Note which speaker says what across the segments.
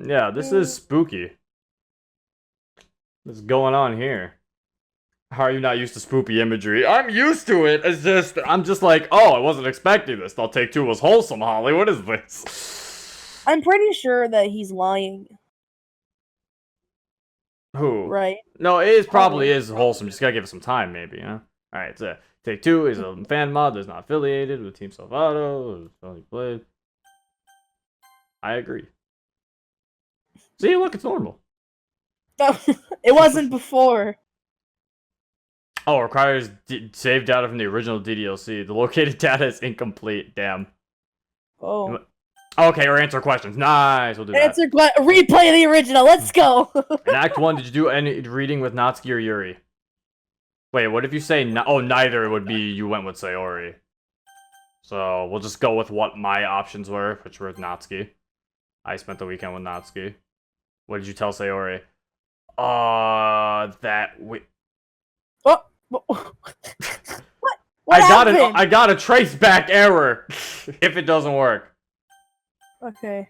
Speaker 1: Yeah, this is spooky. What's going on here? How are you not used to spoopy imagery? I'm used to it. I'm just like, oh, I wasn't expecting this. I'll take two was wholesome, Holly. What is this?
Speaker 2: I'm pretty sure that he's lying.
Speaker 1: Who?
Speaker 2: Right.
Speaker 1: No, it is probably
Speaker 2: Holly.
Speaker 1: is wholesome. Just gotta give it some time, maybe, you know? Alright, so Take Two is a fan mod that's not affiliated with Team Salvato. It's only played. I agree. See, look, it's normal.
Speaker 2: It wasn't before.
Speaker 1: Oh, requires save data from the original DDLC. The located data is incomplete. Damn.
Speaker 2: Oh.
Speaker 1: Okay, or answer questions. Nice, we'll do that.
Speaker 2: Replay the original. Let's go.
Speaker 1: In Act 1, did you do any reading with Natsuki or Yuri? Wait, what if you say neither? It would be you went with Sayori. So we'll just go with what my options were, which were Natsuki. I spent the weekend with Natsuki. What did you tell Sayori? That we.
Speaker 2: Oh. What happened?
Speaker 1: I got a trace back error if it doesn't work.
Speaker 2: Okay.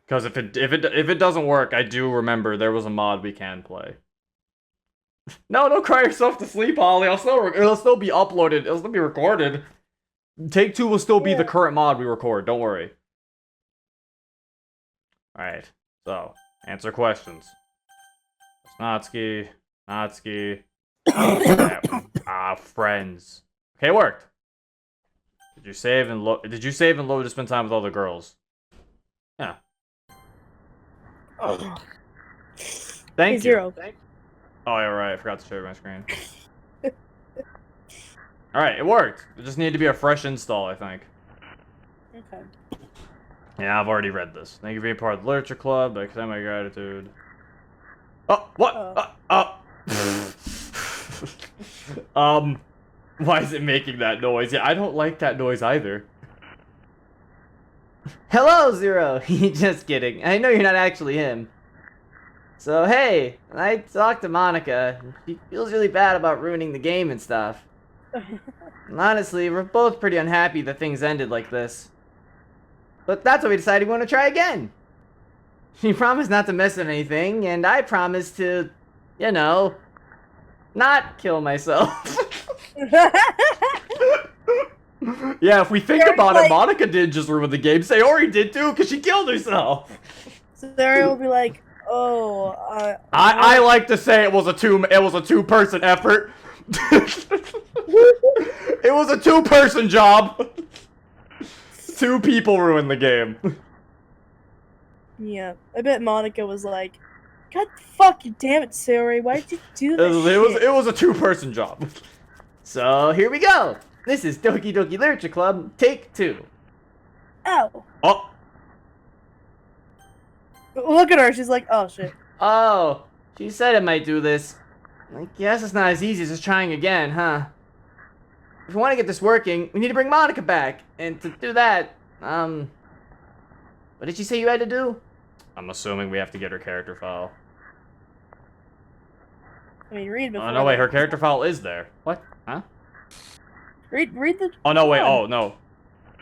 Speaker 1: Because if it doesn't work, I do remember there was a mod we can play. No, don't cry yourself to sleep, Holly. It'll still be uploaded. It'll still be recorded. Take Two will still be the current mod we record. Don't worry. All right. So answer questions. Natsuki. Friends. Okay, it worked. Did you save and load to spend time with all the girls? Yeah.
Speaker 2: Oh.
Speaker 1: Thank you.
Speaker 2: Zero.
Speaker 1: Oh, yeah, right. I forgot to show you my screen. Alright, it worked. It just needed to be a fresh install, I think.
Speaker 2: Okay.
Speaker 1: Yeah, I've already read this. Thank you for being part of the Literature Club. I extend my gratitude. Oh, what? Why is it making that noise? Yeah, I don't like that noise either.
Speaker 3: Hello, Zero! Just kidding. I know you're not actually him. So, hey, I talked to Monica. She feels really bad about ruining the game and stuff. And honestly, we're both pretty unhappy that things ended like this. But that's why we decided we want to try again. She promised not to mess with anything, and I promised to, you know, not kill myself.
Speaker 1: Yeah, if we think about it, Monica did just ruin the game. Sayori did too, because she killed herself.
Speaker 2: Sayori will be like, oh,
Speaker 1: I like to say it was a two-person effort. It was a two-person job. Two people ruined the game.
Speaker 2: Yeah, I bet Monica was like, God fucking damn it, Sayori, why did you do this?
Speaker 1: It was a two-person job.
Speaker 3: So here we go. This is Doki Doki Literature Club, Take 2.
Speaker 2: Ow.
Speaker 1: Oh.
Speaker 2: Look at her, she's like, oh shit.
Speaker 3: Oh, she said it might do this. I guess it's not as easy as just trying again, huh? If we want to get this working, we need to bring Monica back. And to do that, what did she say you had to do?
Speaker 1: I'm assuming we have to get her character file.
Speaker 2: I mean, read before.
Speaker 1: Oh, no, wait, her character file is there. What? Huh?
Speaker 2: Read the...
Speaker 1: Oh, no, wait, oh, no.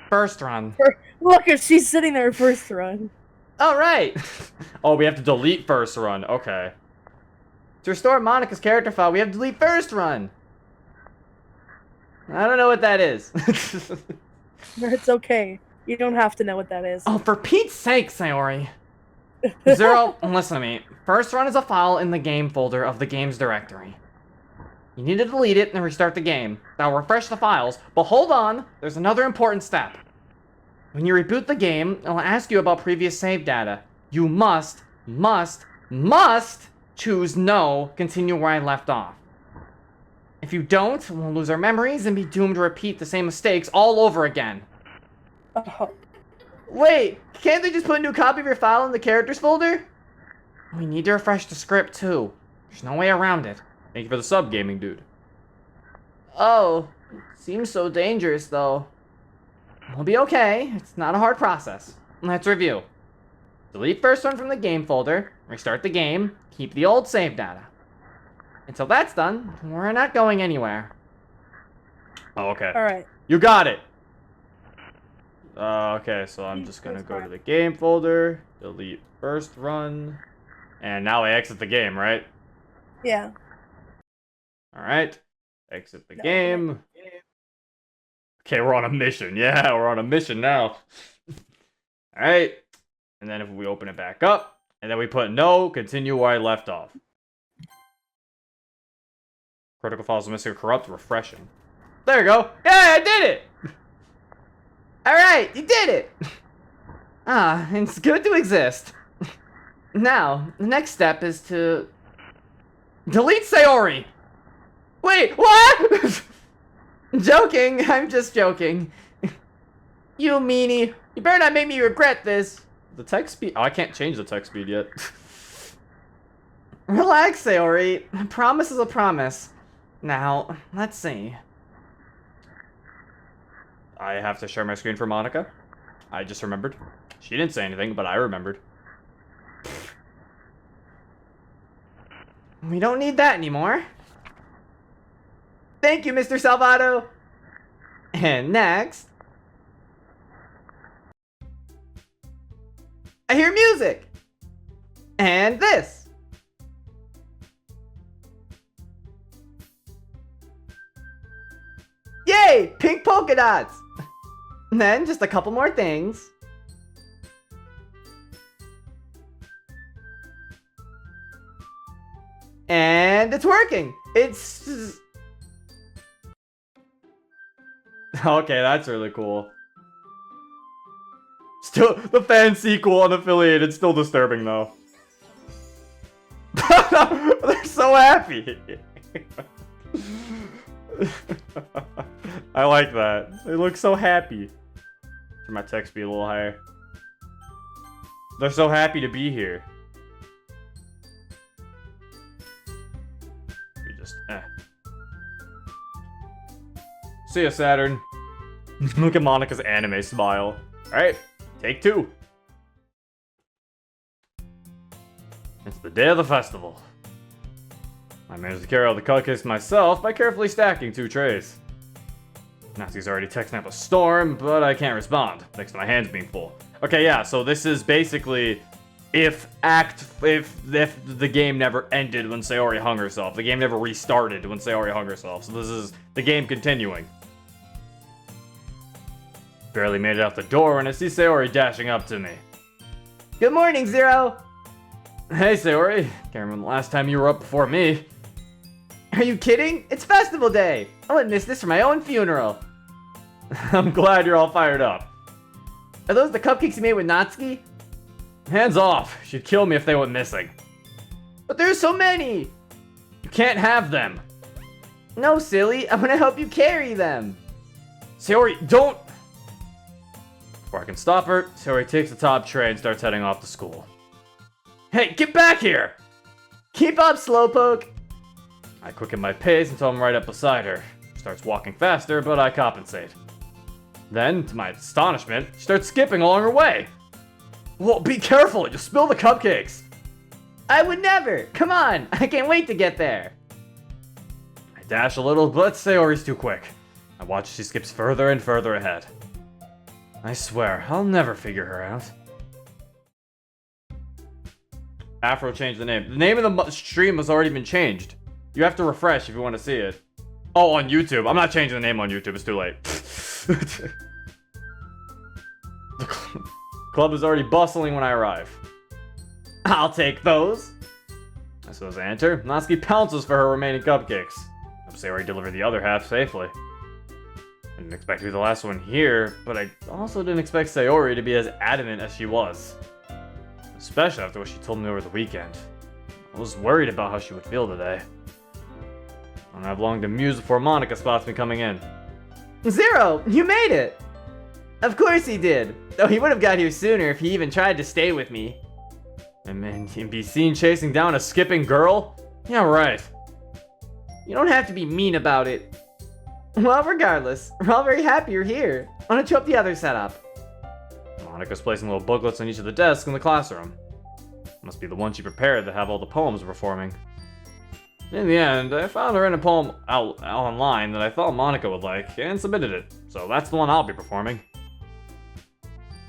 Speaker 1: First run.
Speaker 2: Look, she's sitting there first run.
Speaker 3: Oh, right.
Speaker 1: Oh, we have to delete first run. Okay.
Speaker 3: To restore Monica's character file, we have to delete first run. I don't know what that is.
Speaker 2: It's okay. You don't have to know what that is.
Speaker 3: Oh, for Pete's sake, Sayori. Zero, listen to me. First run is a file in the game folder of the game's directory. You need to delete it and restart the game. That'll refresh the files, but hold on, there's another important step. When you reboot the game, it'll ask you about previous save data. You must choose no, continue where I left off. If you don't, we'll lose our memories and be doomed to repeat the same mistakes all over again.
Speaker 2: Oh.
Speaker 3: Wait, can't they just put a new copy of your file in the characters folder? We need to refresh the script too. There's no way around it.
Speaker 1: Thank you for the sub, gaming dude.
Speaker 3: Oh, seems so dangerous though. We'll be okay. It's not a hard process. Let's review. Delete first one from the game folder, restart the game, keep the old save data. Until that's done, we're not going anywhere.
Speaker 1: Oh, okay.
Speaker 2: Alright.
Speaker 1: You got it. Okay, so I'm just gonna go to the game folder, delete first run, and now I exit the game, right?
Speaker 2: Yeah.
Speaker 1: Alright, exit the game. Okay, we're on a mission. Yeah, we're on a mission now. Alright, and then if we open it back up, and then we put no, continue where I left off. Critical files missing or corrupt, refreshing. There you go. Yeah, I did it!
Speaker 3: Alright, you did it! Ah, it's good to exist. Now, the next step is to delete Sayori! Wait, what? Joking, I'm just joking. You meanie, you better not make me regret this.
Speaker 1: The text speed. Oh, I can't change the text speed yet.
Speaker 3: Relax, Sayori. A promise is a promise. Now, let's see.
Speaker 1: I have to share my screen for Monica. I just remembered. She didn't say anything, but I remembered.
Speaker 3: We don't need that anymore. Thank you, Mr. Salvato. And next, I hear music. And this. Yay! Pink polka dots! And then just a couple more things. And it's working! It's...
Speaker 1: Okay, that's really cool. Still, the fan sequel unaffiliated, still disturbing though. They're so happy. I like that. They look so happy. Turn my text speed a little higher. They're so happy to be here. We just, See ya, Saturn. Look at Monica's anime smile. Alright, take 2. It's the day of the festival. I managed to carry all the cupcakes myself by carefully stacking 2 trays. Nazi's already texting up a storm, but I can't respond, thanks to my hands being full. Okay, yeah, so this is basically if the game never ended when Sayori hung herself. The game never restarted when Sayori hung herself. So this is the game continuing. Barely made it out the door when I see Sayori dashing up to me.
Speaker 3: Good morning, Zero!
Speaker 1: Hey, Sayori. Can't remember the last time you were up before me.
Speaker 3: Are you kidding? It's festival day! I wouldn't miss this for my own funeral.
Speaker 1: I'm glad you're all fired up.
Speaker 3: Are those the cupcakes you made with Natsuki?
Speaker 1: Hands off. She'd kill me if they went missing.
Speaker 3: But there's so many!
Speaker 1: You can't have them.
Speaker 3: No, silly. I'm gonna help you carry them.
Speaker 1: Sayori, don't... Before I can stop her, Sayori takes the top tray and starts heading off to school. Hey, get back here!
Speaker 3: Keep up, Slowpoke!
Speaker 1: I quicken my pace until I'm right up beside her. She starts walking faster, but I compensate. Then, to my astonishment, she starts skipping along her way. Well, be careful, you'll spill the cupcakes.
Speaker 3: I would never! Come on, I can't wait to get there.
Speaker 1: I dash a little, but Sayori's too quick. I watch as she skips further and further ahead. I swear, I'll never figure her out. Afro changed the name. The name of the stream has already been changed. You have to refresh if you want to see it. Oh, on YouTube. I'm not changing the name on YouTube. It's too late. The club is already bustling when I arrive.
Speaker 3: I'll take those.
Speaker 1: As soon as I enter, Natsuki pounces for her remaining cupcakes. Sayori delivered the other half safely. I didn't expect to be the last one here, but I also didn't expect Sayori to be as adamant as she was. Especially after what she told me over the weekend. I was worried about how she would feel today. I don't have long to muse before Monica spots me coming in.
Speaker 3: Zero, you made it! Of course he did. Though he would have got here sooner if he even tried to stay with me.
Speaker 1: And be seen chasing down a skipping girl? Yeah, right.
Speaker 3: You don't have to be mean about it. Well, regardless, we're all very happy you're here. Why don't you help the other setup?
Speaker 1: Monica's placing little booklets on each of the desks in the classroom. Must be the one she prepared that have all the poems performing. In the end, I found her in a poem out online that I thought Monica would like, and submitted it. So that's the one I'll be performing.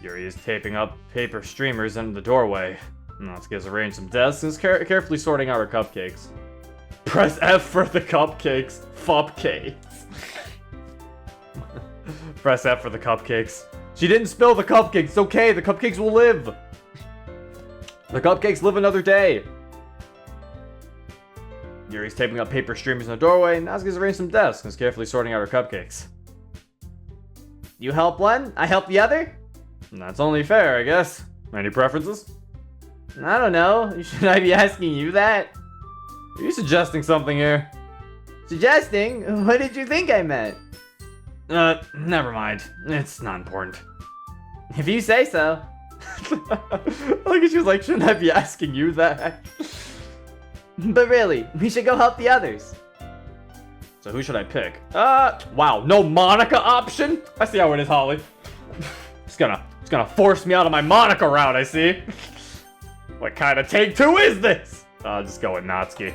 Speaker 1: Yuri is taping up paper streamers into the doorway. Natsuki has arranged some desks and is carefully sorting out her cupcakes. Press F for the cupcakes. Fupcakes. Press F for the cupcakes. She didn't spill the cupcakes. It's okay. The cupcakes will live. The cupcakes live another day. Yuri's taping up paper streamers in the doorway, and Natsuki's arranged some desks and is carefully sorting out her cupcakes.
Speaker 3: You help one, I help the other?
Speaker 1: And that's only fair, I guess. Any preferences?
Speaker 3: I don't know. Should I be asking you that?
Speaker 1: Are you suggesting something here?
Speaker 3: Suggesting? What did you think I meant?
Speaker 1: Never mind. It's not important.
Speaker 3: If you say so.
Speaker 1: Like she was like, shouldn't I be asking you that?
Speaker 3: But really, we should go help the others.
Speaker 1: So who should I pick? Wow, no Monica option? I see how it is, Holly. It's gonna force me out of my Monica route, I see. What kind of take two is this? I'll just go with Natsuki.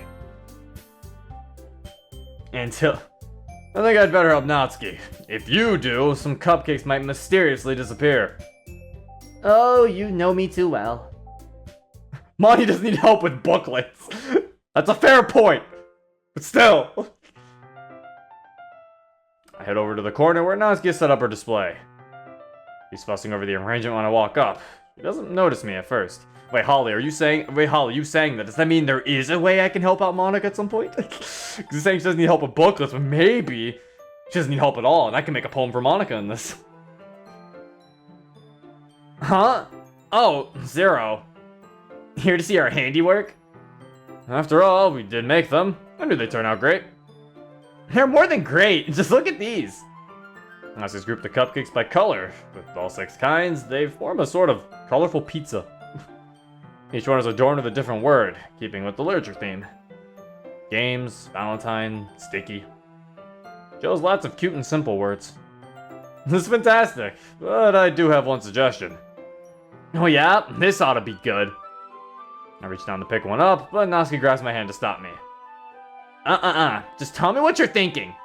Speaker 1: Until... I think I'd better help Natsuki. If you do, some cupcakes might mysteriously disappear.
Speaker 3: Oh, you know me too well.
Speaker 1: Monty doesn't need help with booklets. That's a fair point. But still. I head over to the corner where Natsuki set up her display. He's fussing over the arrangement when I walk up. He doesn't notice me at first. Wait, Holly, you saying that? Does that mean there is a way I can help out Monica at some point? Because he's saying she doesn't need help with booklets, but maybe she doesn't need help at all, and I can make a poem for Monica in this. Huh? Oh, Zero.
Speaker 3: Here to see our handiwork?
Speaker 1: After all, we did make them. I knew they'd turn out great.
Speaker 3: They're more than great. Just look at these.
Speaker 1: Natsuki's grouped the cupcakes by color. With all 6 kinds, they form a sort of colorful pizza. Each one is adorned with a different word, keeping with the literature theme. Games, Valentine, sticky. Shows lots of cute and simple words. This is fantastic, but I do have one suggestion.
Speaker 3: Oh yeah? This ought to be good.
Speaker 1: I reach down to pick one up, but Natsuki grabs my hand to stop me.
Speaker 3: Just tell me what you're thinking.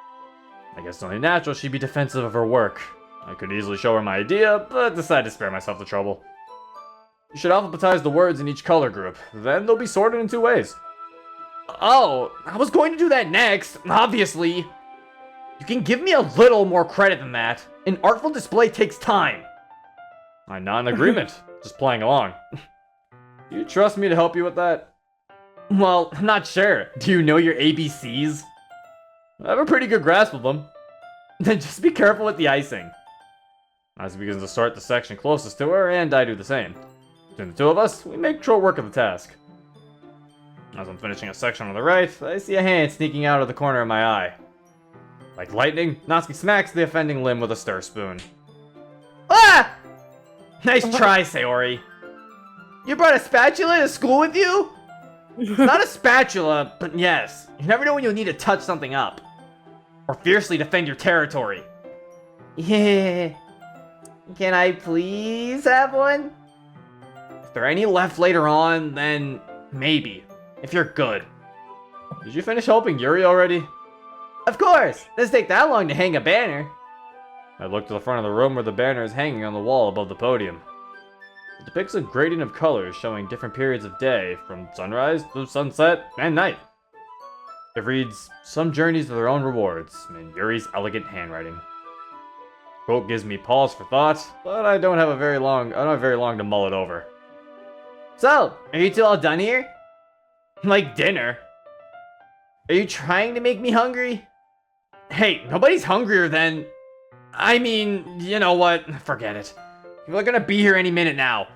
Speaker 1: I guess it's only natural she'd be defensive of her work. I could easily show her my idea, but decided to spare myself the trouble. You should alphabetize the words in each color group, then they'll be sorted in 2 ways.
Speaker 3: Oh, I was going to do that next, obviously. You can give me a little more credit than that. An artful display takes time.
Speaker 1: I'm not in agreement, just playing along. Do you trust me to help you with that?
Speaker 3: Well, I'm not sure. Do you know your ABCs?
Speaker 1: I have a pretty good grasp of them.
Speaker 3: Then just be careful with the icing.
Speaker 1: Natsuki begins to sort the section closest to her, and I do the same. Between the 2 of us, we make short work of the task. As I'm finishing a section on the right, I see a hand sneaking out of the corner of my eye. Like lightning, Natsuki smacks the offending limb with a stir spoon.
Speaker 3: Ah! Nice try, Sayori. You brought a spatula to school with you? Not a spatula, but yes. You never know when you'll need to touch something up. Or fiercely defend your territory. Yeah. Can I please have one? If there are any left later on, then maybe. If you're good.
Speaker 1: Did you finish helping Yuri already?
Speaker 3: Of course! Doesn't take that long to hang a banner.
Speaker 1: I look to the front of the room where the banner is hanging on the wall above the podium. It depicts a gradient of colors showing different periods of day, from sunrise to sunset and night. It reads, "Some journeys to their own rewards," in Yuri's elegant handwriting. Quote gives me pause for thought, but I don't have very long to mull it over.
Speaker 3: So, are you 2 all done here? Like dinner? Are you trying to make me hungry? Hey, nobody's hungrier than... I mean, you know what? Forget it. People are gonna be here any minute now.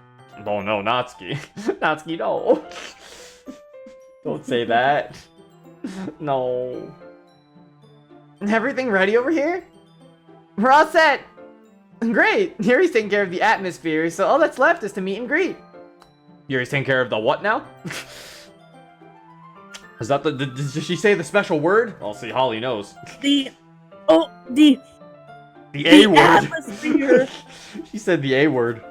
Speaker 1: Oh no, Natsuki.
Speaker 3: Natsuki, no. Don't say that. No. Everything ready over here? We're all set. Great. Yuri's taking care of the atmosphere, so all that's left is to meet and greet.
Speaker 1: Yuri's taking care of the what now? Is that did she say the special word? I'll see, Holly knows.
Speaker 2: The
Speaker 1: A word.
Speaker 2: atmosphere.
Speaker 1: She said the A word.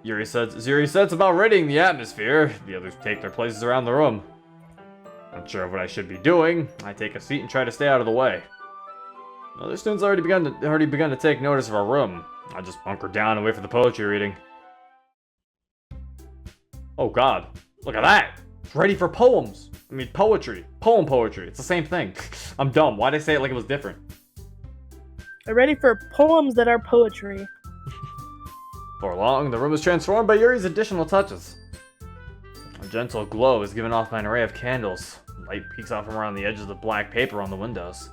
Speaker 1: Yuri says about ridding the atmosphere. The others take their places around the room. Unsure of what I should be doing, I take a seat and try to stay out of the way. Other students already begun to take notice of our room. I just bunker down and wait for the poetry reading. Oh god, look at that! It's ready for poems! I mean poetry. Poetry. It's the same thing. I'm dumb. Why'd I say it like it was different?
Speaker 2: I'm ready for poems that are poetry.
Speaker 1: Before long, the room is transformed by Yuri's additional touches. A gentle glow is given off by an array of candles. Light peeks out from around the edges of the black paper on the windows.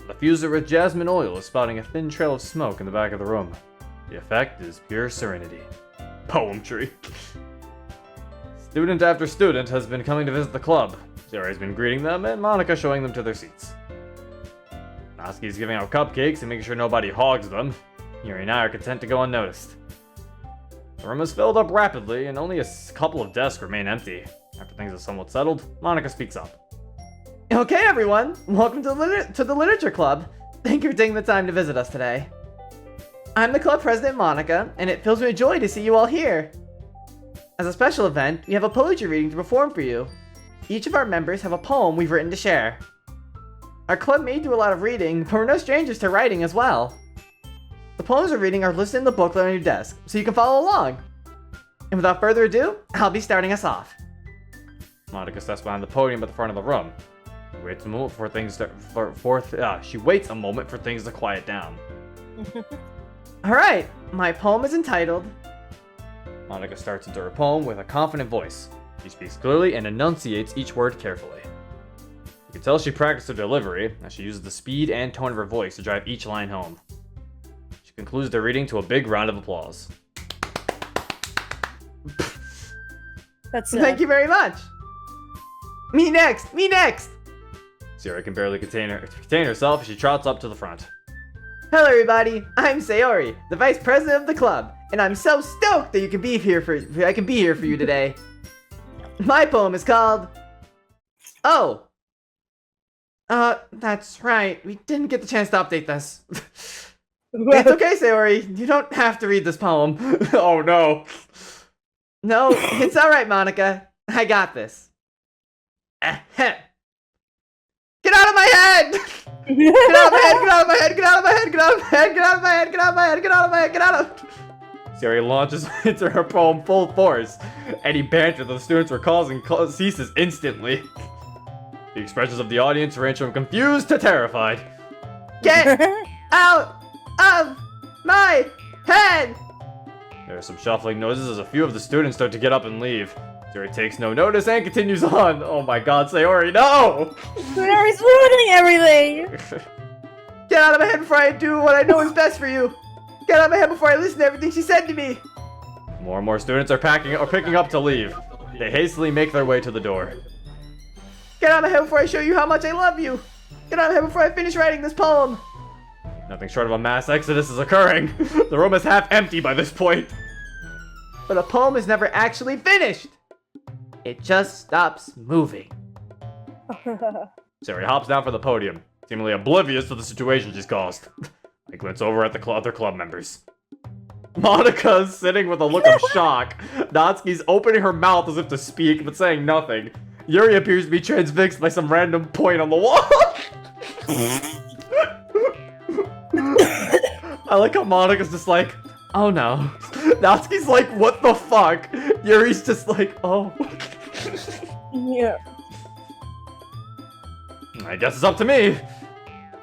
Speaker 1: The diffuser with jasmine oil is spouting a thin trail of smoke in the back of the room. The effect is pure serenity. Poetry. Student after student has been coming to visit the club. Sarah's been greeting them, and Monica showing them to their seats. Natsuki's giving out cupcakes and making sure nobody hogs them. Yuri and I are content to go unnoticed. The room is filled up rapidly, and only a couple of desks remain empty. After things are somewhat settled, Monica speaks up.
Speaker 3: Okay, everyone, welcome to the Literature Club. Thank you for taking the time to visit us today. I'm the club president, Monica, and it fills me with joy to see you all here. As a special event, we have a poetry reading to perform for you. Each of our members have a poem we've written to share. Our club may do a lot of reading, but we're no strangers to writing as well. The poems we're reading are listed in the booklet on your desk, so you can follow along. And without further ado, I'll be starting us off.
Speaker 1: Monica steps behind the podium at the front of the room. She waits a moment for things to quiet down.
Speaker 3: Alright, my poem is entitled...
Speaker 1: Monica starts into her poem with a confident voice. She speaks clearly and enunciates each word carefully. You can tell she practiced her delivery, as she uses the speed and tone of her voice to drive each line home. She concludes the reading to a big round of applause.
Speaker 3: Thank you very much! Me next!
Speaker 1: Sierra can barely contain herself as she trots up to the front.
Speaker 3: Hello everybody, I'm Sayori, the vice president of the club, and I'm so stoked that I can be here for you today. My poem is called... Oh! That's right, we didn't get the chance to update this. It's okay, Sayori, you don't have to read this poem.
Speaker 1: Oh no!
Speaker 3: No, it's alright, Monica. I got this. Get out of my head! Get out of my head, get out of my head, get out of my head, get out of my head, get out of my head, get out of my head, get out of my head, get out of...
Speaker 1: Siri launches into her poem full force. Any banter the students were causing ceases instantly. The expressions of the audience range from confused to terrified.
Speaker 3: Get out of my head!
Speaker 1: There are some shuffling noises as a few of the students start to get up and leave. Siri takes no notice and continues on. Oh my god, Sayori, no!
Speaker 2: Sayori's ruining everything!
Speaker 3: Get out of my head before I do what I know is best for you! Get out of my head before I listen to everything she said to me!
Speaker 1: More and more students are picking up to leave. They hastily make their way to the door.
Speaker 3: Get out of my head before I show you how much I love you! Get out of my head before I finish writing this poem!
Speaker 1: Nothing short of a mass exodus is occurring. The room is half empty by this point.
Speaker 3: But a poem is never actually finished! It just stops moving.
Speaker 1: Sari hops down from the podium, seemingly oblivious to the situation she's caused. I glance over at the other club members. Monica's sitting with a look of shock. Natsuki's opening her mouth as if to speak, but saying nothing. Yuri appears to be transfixed by some random point on the wall. I like how Monica's just like, oh no. Natsuki's like, what the fuck? Yuri's just like, oh.
Speaker 2: Yeah.
Speaker 1: I guess it's up to me.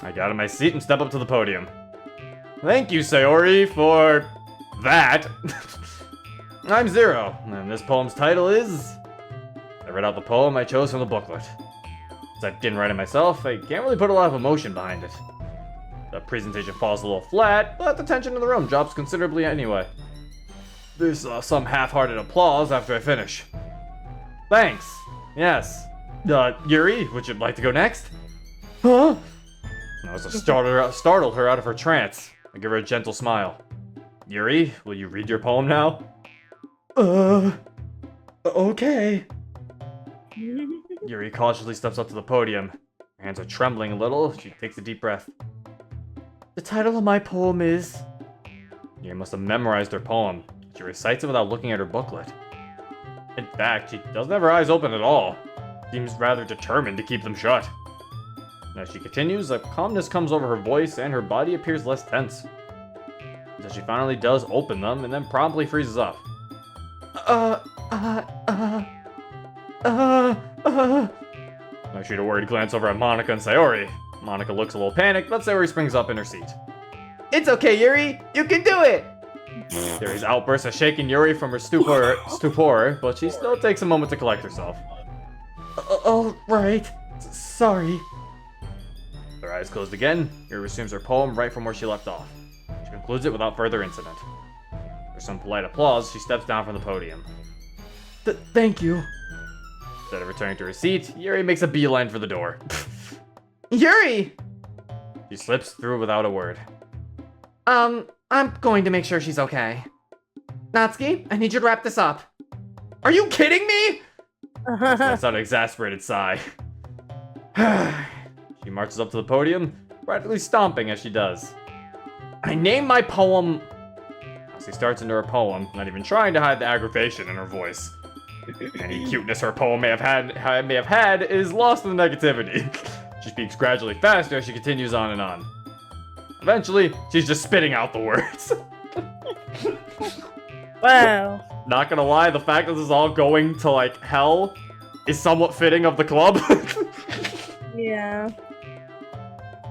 Speaker 1: I get out of my seat and step up to the podium. Thank you, Sayori, for that. I'm Zero, and this poem's title is... I read out the poem I chose from the booklet. Since I didn't write it myself, I can't really put a lot of emotion behind it. The presentation falls a little flat, but the tension in the room drops considerably anyway. There's some half-hearted applause after I finish. Thanks. Yes. Yuri, would you like to go next? Huh? I was startled her out of her trance. I give her a gentle smile. Yuri, will you read your poem now? Okay. Yuri cautiously steps up to the podium. Her hands are trembling a little. She takes a deep breath. The title of my poem is... Yuri must have memorized her poem. She recites it without looking at her booklet. In fact, she doesn't have her eyes open at all. Seems rather determined to keep them shut. As she continues, a calmness comes over her voice and her body appears less tense. Until she finally does open them and then promptly freezes up. I shoot a worried glance over at Monica and Sayori. Monica looks a little panicked, but Sayori springs up in her seat.
Speaker 3: It's okay, Yuri! You can do it!
Speaker 1: Yuri's outburst has shaken Yuri from her stupor, but she still takes a moment to collect herself.
Speaker 3: Alright. Sorry.
Speaker 1: Her eyes closed again, Yuri resumes her poem right from where she left off. She concludes it without further incident. For some polite applause, she steps down from the podium.
Speaker 3: Thank you.
Speaker 1: Instead of returning to her seat, Yuri makes a beeline for the door.
Speaker 3: Yuri!
Speaker 1: She slips through without a word.
Speaker 3: I'm going to make sure she's okay. Natsuki, I need you to wrap this up. Are you kidding me?
Speaker 1: That's not an exasperated sigh. She marches up to the podium, practically stomping as she does. I name my poem... She starts into her poem, not even trying to hide the aggravation in her voice. Any cuteness her poem may have had is lost in the negativity. She speaks gradually faster as she continues on and on. Eventually, she's just spitting out the words.
Speaker 2: Wow.
Speaker 1: Not gonna lie, the fact that this is all going to, like, hell is somewhat fitting of the club.
Speaker 2: Yeah.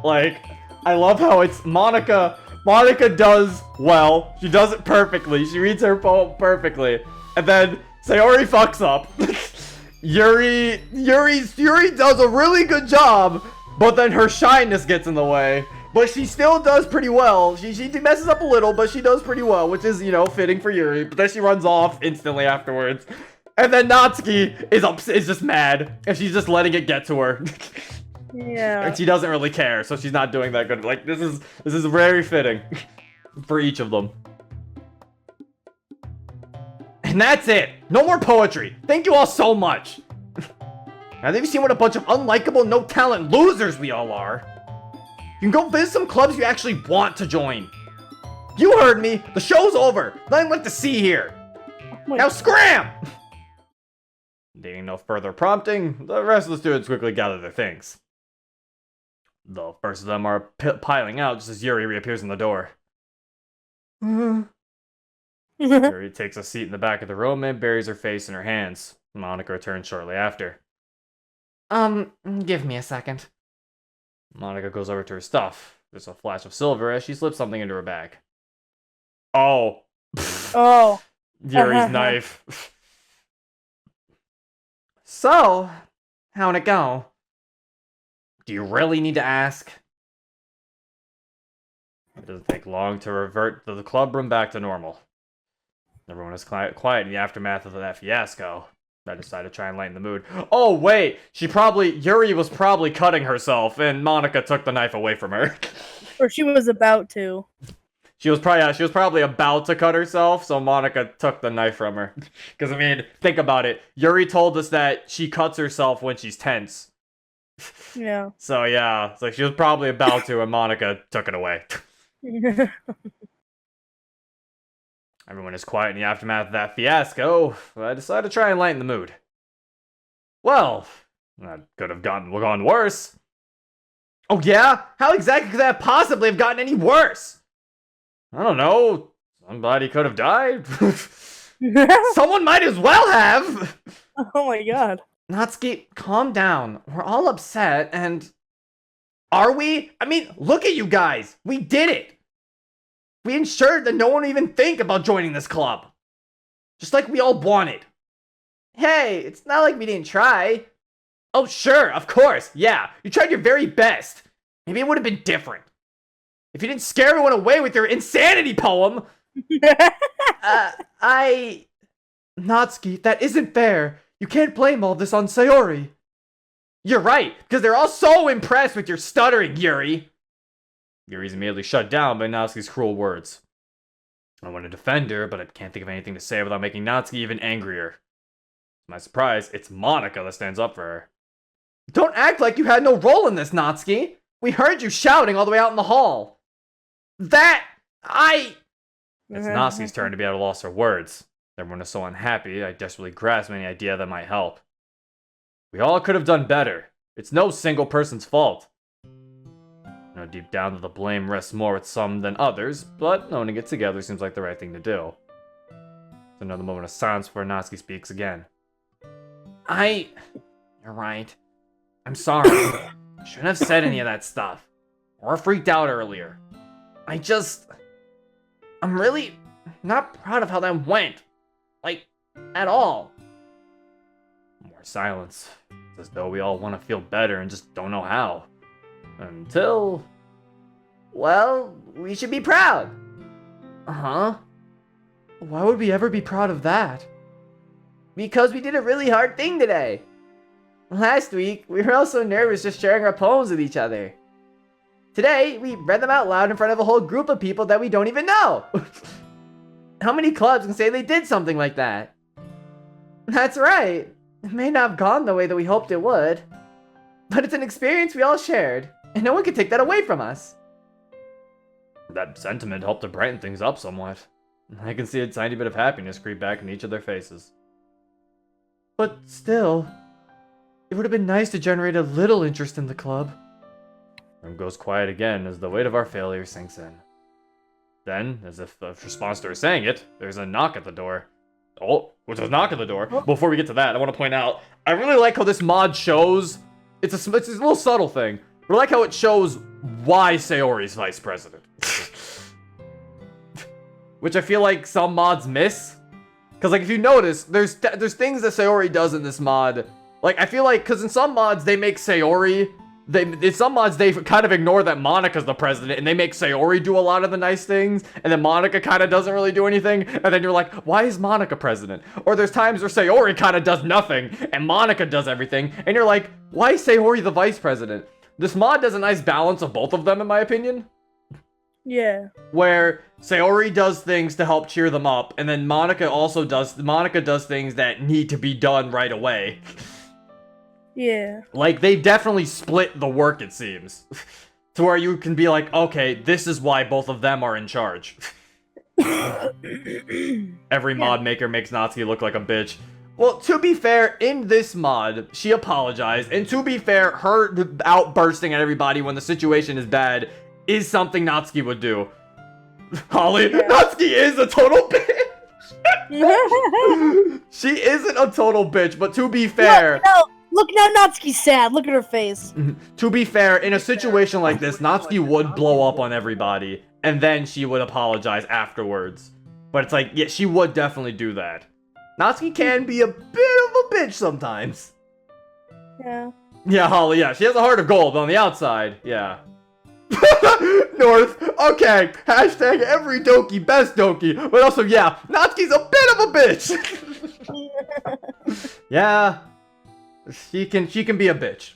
Speaker 1: Like, I love how it's Monica. Monica does well. She does it perfectly. She reads her poem perfectly. And then Sayori fucks up. Yuri does a really good job, but then her shyness gets in the way. But she still does pretty well. She messes up a little, but she does pretty well, which is, you know, fitting for Yuri. But then she runs off instantly afterwards. And then Natsuki is just mad, and she's just letting it get to her.
Speaker 2: Yeah.
Speaker 1: And she doesn't really care, so she's not doing that good. Like, this is very fitting for each of them. And that's it. No more poetry. Thank you all so much. Now, have you seen what a bunch of unlikable, no-talent losers we all are? You can go visit some clubs you actually want to join. You heard me. The show's over. Nothing left to see here.
Speaker 2: Oh
Speaker 1: Now scram! Needing no further prompting, the rest of the students quickly gather their things. The first of them are piling out just as Yuri reappears in the door. Yuri takes a seat in the back of the room and buries her face in her hands. Monica returns shortly after.
Speaker 3: Give me a second.
Speaker 1: Monica goes over to her stuff. There's a flash of silver as she slips something into her bag. Oh.
Speaker 2: Oh.
Speaker 1: Yuri's knife.
Speaker 3: So, how'd it go?
Speaker 1: Do you really need to ask? It doesn't take long to revert the club room back to normal. Everyone is quiet in the aftermath of that fiasco. I decided to try and lighten the mood. Oh, wait! Yuri was probably cutting herself, and Monica took the knife away from her.
Speaker 2: Or she was about to.
Speaker 1: She was probably about to cut herself, so Monica took the knife from her. Because, I mean, think about it. Yuri told us that she cuts herself when she's tense.
Speaker 2: Yeah.
Speaker 1: So, yeah. So she was probably about to, and Monica took it away. Everyone is quiet in the aftermath of that fiasco. I decided to try and lighten the mood. Well, that could have gone worse.
Speaker 3: Oh yeah? How exactly could that possibly have gotten any worse?
Speaker 1: I don't know. Somebody could have died.
Speaker 3: Someone might as well have!
Speaker 2: Oh my god.
Speaker 3: Natsuki, calm down. We're all upset, and... Are we? I mean, look at you guys! We did it! We ensured that no one would even think about joining this club. Just like we all wanted. Hey, it's not like we didn't try. Oh, sure, of course, yeah. You tried your very best. Maybe it would have been different. If you didn't scare everyone away with your insanity poem. Natsuki, that isn't fair. You can't blame all this on Sayori. You're right, because they're all so impressed with your stuttering, Yuri. Yuri's immediately shut down by Natsuki's cruel words. I want to defend her, but I can't think of anything to say without making Natsuki even angrier. To my surprise, it's Monica that stands up for her. Don't act like you had no role in this, Natsuki. We heard you shouting all the way out in the hall. It's Natsuki's turn to be at a loss for words. Everyone is so unhappy, I desperately grasp any idea that might help. We all could have done better. It's no single person's fault.
Speaker 1: You know, deep down, the blame rests more with some than others, but owning it together seems like the right thing to do. It's another moment of silence before Natsuki speaks again. You're right. I'm sorry. I shouldn't have said any of that stuff. Or freaked out earlier. I'm really not proud of how that went. Like, at all. More silence. It's as though we all want to feel better and just don't know how. Until...
Speaker 3: Well, we should be proud.
Speaker 1: Uh-huh. Why would we ever be proud of that?
Speaker 3: Because we did a really hard thing today. Last week, we were all so nervous just sharing our poems with each other. Today, we read them out loud in front of a whole group of people that we don't even know. How many clubs can say they did something like that? That's right. It may not have gone the way that we hoped it would. But it's an experience we all shared, and no one can take that away from us.
Speaker 1: That sentiment helped to brighten things up somewhat. I can see a tiny bit of happiness creep back in each of their faces. But still, it would have been nice to generate a little interest in the club. The room goes quiet again as the weight of our failure sinks in. Then, as if a response to her saying it, there's a knock at the door. Oh, there's a knock at the door. Before we get to that, I want to point out, I really like how this mod shows, it's a little subtle thing, but I like how it shows why Sayori's vice president. Which I feel like some mods miss. Because, like, if you notice, there's things that Sayori does in this mod. Like, I feel like, because in some mods, they make Sayori... In some mods, they kind of ignore that Monika's the president, and they make Sayori do a lot of the nice things, and then Monika kind of doesn't really do anything, and then you're like, why is Monika president? Or there's times where Sayori kind of does nothing, and Monika does everything, and you're like, why is Sayori the vice president? This mod does a nice balance of both of them, in my opinion.
Speaker 2: Yeah.
Speaker 1: Where Sayori does things to help cheer them up, and then Monika does things that need to be done right away.
Speaker 2: Yeah.
Speaker 1: Like, they definitely split the work, it seems. To where you can be like, okay, this is why both of them are in charge. Every mod maker makes Natsuki look like a bitch. Well, to be fair, in this mod, she apologized. And to be fair, her outbursting at everybody when the situation is bad is something Natsuki would do. Holly, yeah. Natsuki is a total bitch! She isn't a total bitch, but to be fair...
Speaker 2: Look now, Natsuki's sad. Look at her face.
Speaker 1: To be fair, in a situation like this, Natsuki would blow up on everybody, and then she would apologize afterwards. But it's like, yeah, she would definitely do that. Natsuki can be a bit of a bitch sometimes.
Speaker 2: Yeah.
Speaker 1: Yeah, Holly, yeah. She has a heart of gold on the outside, yeah. North, okay. Hashtag every Doki, best Doki. But also, yeah, Natsuki's a bit of a bitch. Yeah. She can be a bitch.